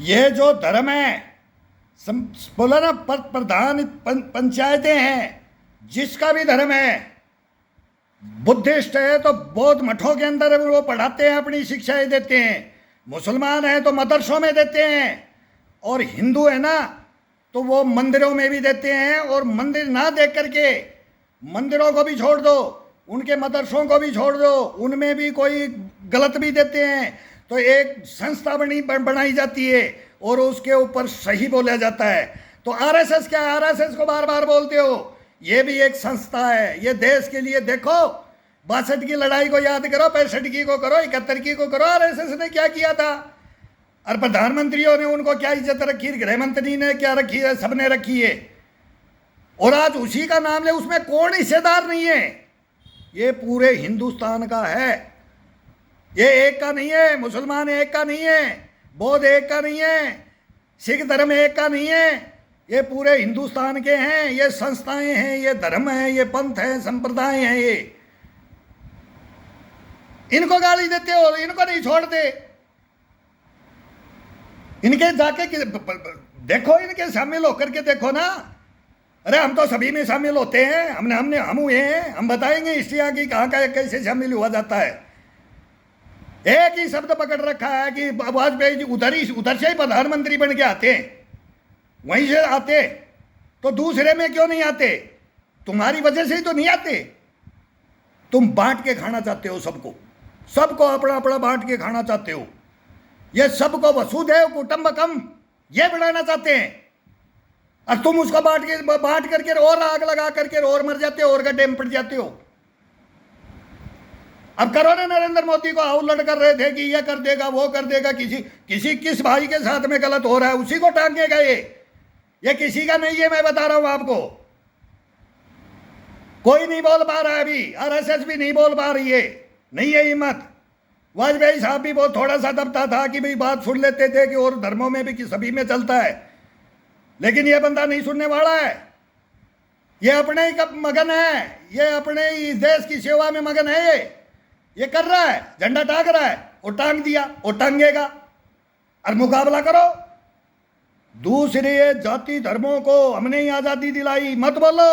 ये जो धर्म है, बोला ना, प्रधान पंचायतें हैं, जिसका भी धर्म है, बुद्धिस्ट है तो बौद्ध मठों के अंदर वो पढ़ाते हैं, अपनी शिक्षाएं देते हैं। मुसलमान है तो मदरसों में देते हैं, और हिंदू है ना तो वो मंदिरों में भी देते हैं। और मंदिर ना देख करके मंदिरों को भी छोड़ दो, उनके मदरसों को भी छोड़ दो, उनमें भी कोई गलत भी देते हैं, तो एक संस्था बनाई जाती है और उसके ऊपर सही बोला जाता है। तो आरएसएस क्या है? आरएसएस को बार बार बोलते हो, ये भी एक संस्था है। ये देश के लिए देखो, 62 की लड़ाई को याद करो, 65 की को करो, 71 की को करो, आरएसएस ने क्या किया था। और प्रधानमंत्रियों ने उनको क्या इज्जत रखी, गृह मंत्री ने क्या रखी है, सबने रखी है। और आज उसी का नाम ले, उसमें कौन हिस्सेदार नहीं है? ये पूरे हिंदुस्तान का है, ये एक का नहीं है। मुसलमान एक का नहीं है, बौद्ध एक का नहीं है, सिख धर्म एक का नहीं है, ये पूरे हिंदुस्तान के हैं। ये संस्थाएं हैं, ये धर्म है, ये पंथ है, संप्रदाय हैं। ये इनको गाली देते हो, इनको नहीं छोड़ते। इनके जाके देखो, इनके शामिल होकर के देखो ना। अरे हम तो सभी में शामिल होते हैं, हम हुए हैं, हम बताएंगे हिस्ट्री की कहाँ का कैसे शामिल हुआ जाता है। एक ही शब्द पकड़ रखा है कि वाजपेयी जी उधर से ही प्रधानमंत्री बन के आते हैं, वहीं से आते, तो दूसरे में क्यों नहीं आते? तुम्हारी वजह से ही तो नहीं आते। तुम बांट के खाना चाहते हो, सबको अपना अपना बांट के खाना चाहते हो। ये सबको वसुधैव कुटुंबकम ये बनाना चाहते हैं, और तुम उसको बांट करके और आग लगा करके और मर जाते हो, और गड्ढे में पड़ जाते हो। अब करो ना, नरेंद्र मोदी को आउलट कर रहे थे कि ये कर देगा, वो कर देगा। किस भाई के साथ में गलत हो रहा है उसी को टांगेगा। ये किसी का नहीं है, मैं बता रहा हूं आपको। कोई नहीं बोल पा रहा है अभी, आरएसएस भी नहीं बोल पा रही है, नहीं है हिम्मत। वाजपेयी साहब भी बहुत थोड़ा सा दबता था कि भाई बात सुन लेते थे कि और धर्मों में भी कि सभी में चलता है, लेकिन ये बंदा नहीं सुनने वाला है। ये अपने ही मगन है, ये अपने ही देश की सेवा में मगन है। ये कर रहा है, झंडा टांग रहा है, और टांग दिया और टांगेगा, और मुकाबला करो। दूसरे जाति धर्मों को हमने ही आज़ादी दिलाई, मत बोलो,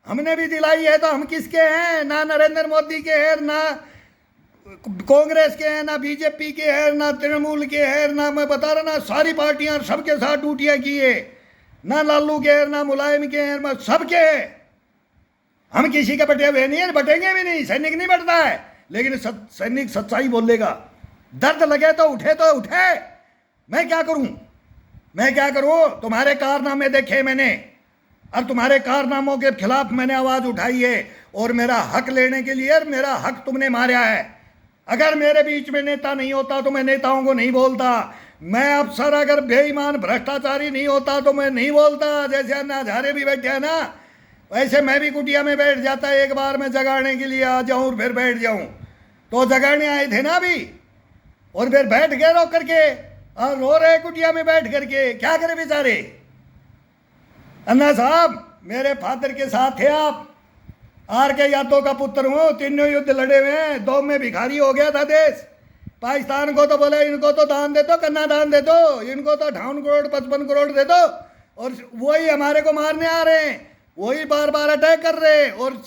हमने भी दिलाई है। तो हम किसके हैं? ना नरेंद्र मोदी के हैं, ना कांग्रेस के हैं, ना बीजेपी के हैं, ना तृणमूल के हैं, ना मैं बता रहा ना सारी पार्टियां सबके साथ ड्यूटियां की है, ना लालू के हैं, ना मुलायम के हैं, सबके हैं। हम किसी के बटे हुए नहीं है, बटेंगे भी नहीं। सैनिक नहीं बटता है, लेकिन सैनिक सच्चाई बोलेगा। दर्द लगे तो उठे। मैं क्या करूं? तुम्हारे कारनामे देखे मैंने, और तुम्हारे कारनामों के खिलाफ मैंने आवाज उठाई है, और मेरा हक लेने के लिए मेरा हक तुमने मारा है। अगर मेरे बीच में नेता नहीं होता तो मैं नेताओं को नहीं बोलता। मैं अफसर अगर बेईमान भ्रष्टाचारी नहीं होता तो मैं नहीं बोलता। जैसे अन्ना हजारे भी बैठे हैं ना, वैसे मैं भी कुटिया में बैठ जाता। एक बार मैं जगाने के लिए आ जाऊं, फिर बैठ जाऊं। तो जगाने आए थे ना अभी, और फिर बैठ गए रो करके, और रो रहे कुटिया में बैठ करके। क्या करे बेचारे? अन्ना साहब, मेरे फादर के साथ थे आप। आर के यादव का पुत्र हूं, तीनों युद्ध लड़े हुए हैं, 2 में भिखारी हो गया था देश। पाकिस्तान को तो बोले इनको तो दान दे दो, कन्ना दान दे दो, इनको तो 58 करोड़ 55 करोड़ दे दो, और वही हमारे को मारने आ रहे हैं, वही बार बार अटैक कर रहे हैं। और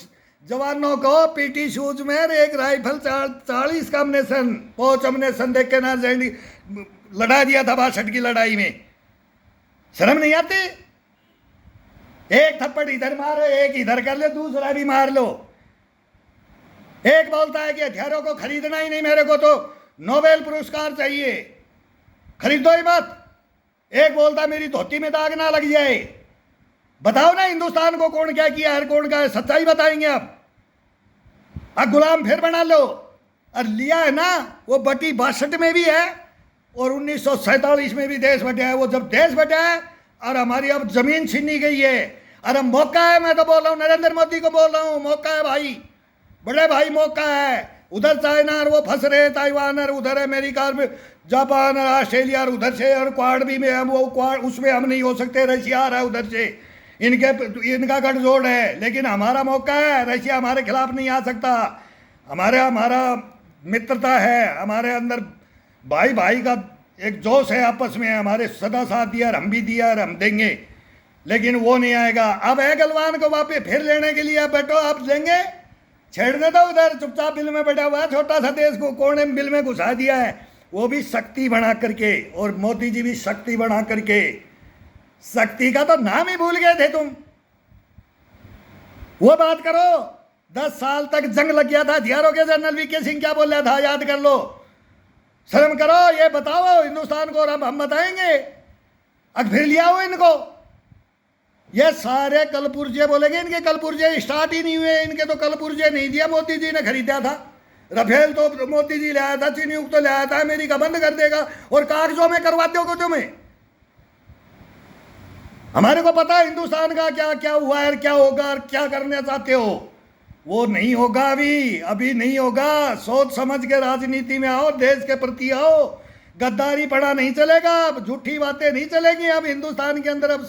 जवानों को पीटी शूज में एक राइफल 40 का अमनेशन, पोच अमनेशन देख के ना लड़ा दिया था 62 की लड़ाई में। शर्म नहीं आती? एक थप्पड़ इधर मारो, एक इधर कर ले, दूसरा भी मार लो। एक बोलता है कि हथियारों को खरीदना ही नहीं, मेरे को तो नोबेल पुरस्कार चाहिए, खरीदो ही मत। एक बोलता मेरी धोती में दाग ना लग जाए। बताओ ना, हिंदुस्तान को कौन क्या किया है, कौन का सच्चाई बताएंगे आप? अब गुलाम फिर बना लो। और लिया है ना, वो बटी 62 में भी है, और 1947 में भी देश बटा है। वो जब देश बटा है और हमारी अब जमीन छीनी गई है, और अब मौका है। मैं तो बोल रहा हूँ, नरेंद्र मोदी को बोल रहा हूँ, मौका है भाई, बड़े भाई, मौका है। उधर चाइना और वो फंस रहे, ताइवान और उधर अमेरिका, जापान और ऑस्ट्रेलिया, और उधर से और क्वाड भी में हम, वो क्वाड उसमें हम नहीं हो सकते। रशिया आ रहा है उधर से, इनका गठजोड़ है, लेकिन हमारा मौका है। रशिया हमारे खिलाफ नहीं आ सकता। हमारा मित्रता है, हमारे अंदर भाई भाई का एक जोश है आपस में, हमारे सदा साथ दिया और हम भी दिया और हम देंगे, लेकिन वो नहीं आएगा। अब है गलवान को वापस फिर लेने के लिए, बैठो आप देंगे, छेड़ने दो उधर, चुपचाप बिल में बैठा हुआ है, छोटा सा देश को कोने में बिल में घुसा दिया है, वो भी शक्ति बना करके, और मोदी जी भी शक्ति बना करके। शक्ति का तो नाम ही भूल गए थे तुम। वो बात करो, 10 साल तक जंग लग गया था, हथियारों के जनरल वीके सिंह क्या बोल रहा था, याद कर लो, शर्म करो, ये बताओ हिंदुस्तान को, और अब हम बताएंगे। अब फिर लिया हो इनको, ये सारे कलपुर्जे बोलेंगे, इनके कलपुर्जे स्टार्ट ही नहीं हुए, इनके तो कलपुर्जे नहीं दिया, मोदी जी ने खरीदा था। राफेल तो मोदी जी लाया था, चीनी तो लाया था, अमेरिका बंद कर देगा, और कागजों में करवाते हो तुम्हें। हमारे को पता है हिंदुस्तान का क्या क्या हुआ है, क्या होगा और क्या करना चाहते हो, वो नहीं होगा, अभी नहीं होगा। सोच समझ के राजनीति में आओ, देश के प्रति आओ, गद्दारी पड़ा नहीं चलेगा, अब झूठी बातें नहीं चलेगी। अब हिंदुस्तान के अंदर अब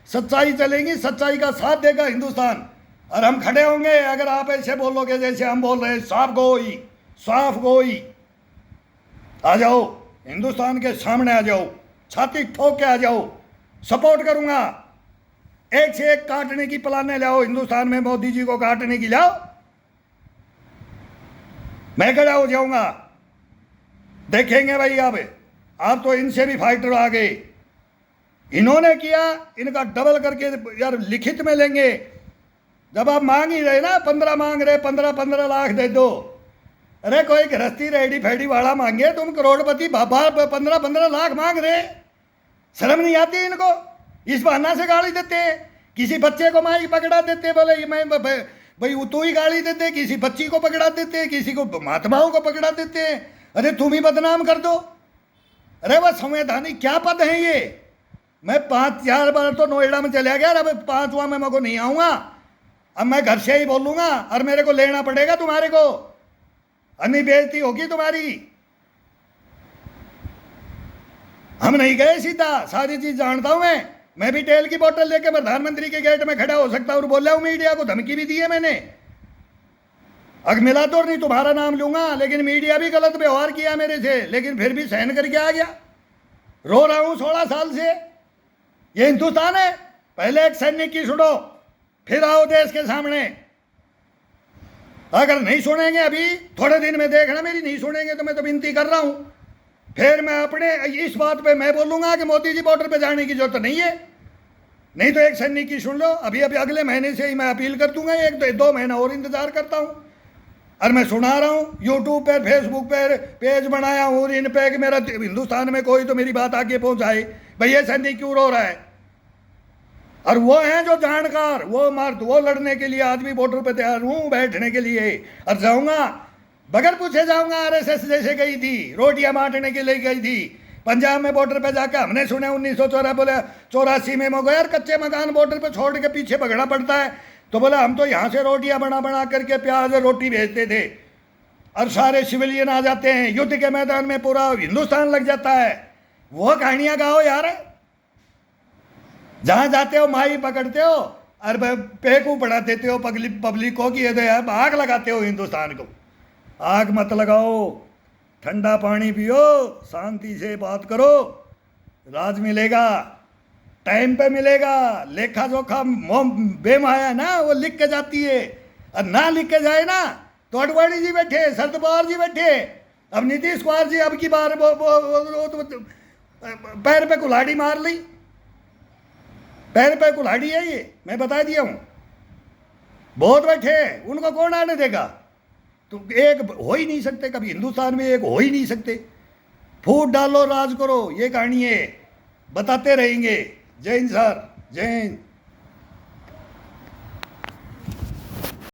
सच्चाई चलेगी, सच्चाई का साथ देगा हिंदुस्तान, और हम खड़े होंगे। अगर आप ऐसे बोलोगे जैसे हम बोल रहे हैं, साफ गोई, आ जाओ हिंदुस्तान के सामने, आ जाओ, छाती ठोक के आ जाओ, सपोर्ट करूंगा। एक से एक काटने की प्लाने लाओ, हिंदुस्तान में मोदी जी को काटने की लाओ, मैं खड़ा हो जाऊंगा। देखेंगे भाई, अब तो इनसे भी फाइटर आ गए, इन्होंने किया, इनका डबल करके यार लिखित में लेंगे। जब आप मांग ही रहे ना, 15 मांग रहे, 15 लाख दे दो। अरे कोई गृहस्थी रेडी फैडी वाला मांगे, तुम करोड़पति बाबा 15 लाख मांग रहे, शर्म नहीं आती इनको? इस बहाना से गाली देते हैं, किसी बच्चे को माई पकड़ा देते, बोले मैं भाई तू ही गाली देते, किसी बच्ची को पकड़ा देते, किसी को महात्माओं को पकड़ा देते हैं। अरे तुम ही बदनाम कर दो। अरे वह संवैधानिक क्या पद है ये? मैं 5-4 बार तो नोएडा में चला गया, अब 5वां में मैं को नहीं आऊँगा। अब मैं घर से ही बोलूँगा, और मेरे को लेना पड़ेगा तुम्हारे को, अन्य बेइज्जती होगी तुम्हारी। हम नहीं गए सीधा, सारी चीज जानता हूं मैं भी तेल की बोतल लेके प्रधानमंत्री के गेट में खड़ा हो सकता हूं और बोला हूं, मीडिया को धमकी भी दी है मैंने। अगर मिला तो नहीं तुम्हारा नाम लूंगा, लेकिन मीडिया भी गलत व्यवहार किया मेरे से, लेकिन फिर भी सहन करके आ गया। रो रहा हूं 16 साल से। ये हिंदुस्तान है, पहले एक सैनिक की सुनो, फिर आओ देश के सामने। अगर नहीं सुनेंगे, अभी थोड़े दिन में देखना मेरी नहीं सुनेंगे तो मैं तो विनती कर रहा हूं, फिर मैं अपने इस बात पे मैं बोलूंगा कि मोदी जी बॉर्डर पे जाने की जरूरत नहीं है। नहीं तो एक सैनिक की सुन लो, अभी अगले महीने से ही मैं अपील कर दूंगा, 1-2 महीना और इंतजार करता हूं। और मैं सुना रहा हूं यूट्यूब पर, फेसबुक पर पेज बनाया हूं इन पे कि मेरा हिंदुस्तान में कोई तो मेरी बात आगे पहुंचाए, भाई ये सैनिक क्यों रो रहा है। और वो हैं जो जानकार, वो मर्द, वो लड़ने के लिए आज भी बॉर्डर पे तैयार हूं बैठने के लिए, और जाऊंगा बगैर पूछे जाऊंगा। आरएसएस जैसे गई थी, रोटियां बांटने के लिए गई थी पंजाब में, बॉर्डर पे जाकर हमने सुने 1984 में मोगो यार कच्चे मकान बॉर्डर पे छोड़ के पीछे भगना पड़ता है, तो बोला हम तो यहाँ से रोटियां बना करके प्याज रोटी भेजते थे, और सारे सिविलियन आ जाते हैं, युद्ध के मैदान में पूरा हिंदुस्तान लग जाता है। वो कहानियां गाओ यार, जहां जाते हो माई पकड़ते हो और पेकू बढ़ा देते हो पब्लिक को कि ये तो यार आग लगाते हो हिंदुस्तान को। आग मत लगाओ, ठंडा पानी पियो, शांति से बात करो, राज मिलेगा, टाइम पे मिलेगा। लेखा जोखा बेमाया ना, वो लिख के जाती है, और ना लिख के जाए ना तो अडवाणी जी बैठे, शरद पवार जी बैठे, अब नीतीश कुमार जी अब की बार वो पैर पे कुल्हाड़ी मार ली, पैर पे कुल्हाड़ी है ये, मैं बता दिया हूँ। बहुत बैठे, उनको कौन आने देगा? तो एक हो ही नहीं सकते, कभी हिंदुस्तान में एक हो ही नहीं सकते। फूट डालो, राज करो, ये कहानी है, बताते रहेंगे। जय हिंद सर, जय हिंद।